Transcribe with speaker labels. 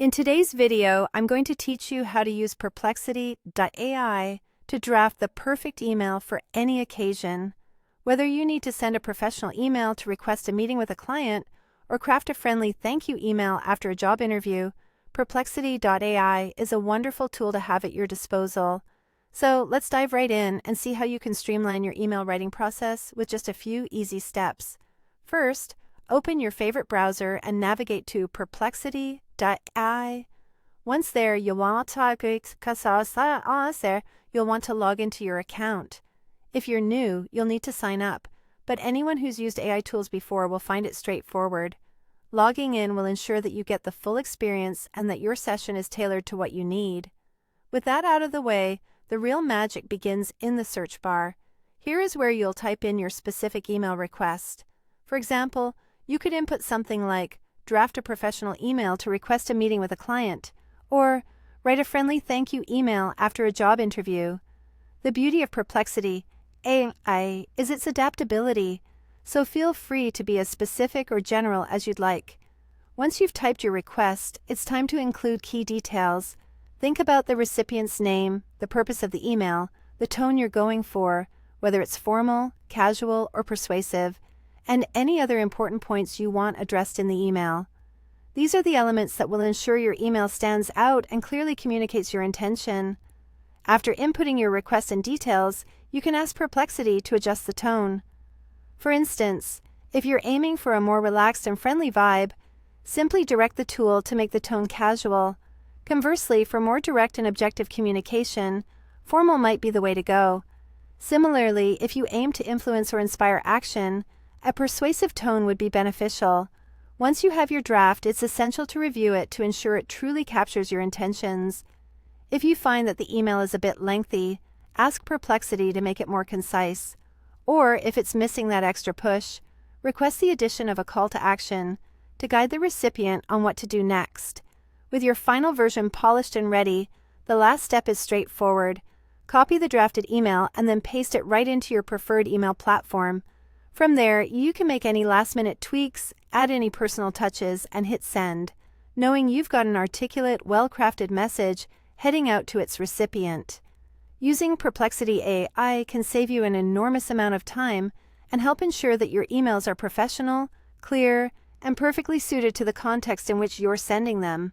Speaker 1: In today's video, I'm going to teach you how to use Perplexity.ai to draft the perfect email for any occasion. Whether you need to send a professional email to request a meeting with a client or craft a friendly thank you email after a job interview, Perplexity.ai is a wonderful tool to have at your disposal. So let's dive right in and see how you can streamline your email writing process with just a few easy steps. First, open your favorite browser and navigate to Perplexity.ai. Once there, you'll want to log into your account. If you're new, you'll need to sign up, but anyone who's used AI tools before will find it straightforward. Logging in will ensure that you get the full experience and that your session is tailored to what you need. With that out of the way, the real magic begins in the search bar. Here is where you'll type in your specific email request. For example, you could input something like, draft a professional email to request a meeting with a client, or write a friendly thank you email after a job interview. The beauty of Perplexity AI is its adaptability, so feel free to be as specific or general as you'd like. Once you've typed your request, it's time to include key details. Think about the recipient's name, the purpose of the email, the tone you're going for, whether it's formal, casual, or persuasive, and any other important points you want addressed in the email. These are the elements that will ensure your email stands out and clearly communicates your intention. After inputting your request and details, you can ask Perplexity to adjust the tone. For instance, if you're aiming for a more relaxed and friendly vibe, simply direct the tool to make the tone casual. Conversely, for more direct and objective communication, formal might be the way to go. Similarly, if you aim to influence or inspire action, a persuasive tone would be beneficial. Once you have your draft, it's essential to review it to ensure it truly captures your intentions. If you find that the email is a bit lengthy, ask Perplexity to make it more concise. Or, if it's missing that extra push, request the addition of a call to action to guide the recipient on what to do next. With your final version polished and ready, the last step is straightforward. Copy the drafted email and then paste it right into your preferred email platform. From there, you can make any last-minute tweaks, add any personal touches, and hit send, knowing you've got an articulate, well-crafted message heading out to its recipient. Using Perplexity AI can save you an enormous amount of time and help ensure that your emails are professional, clear, and perfectly suited to the context in which you're sending them.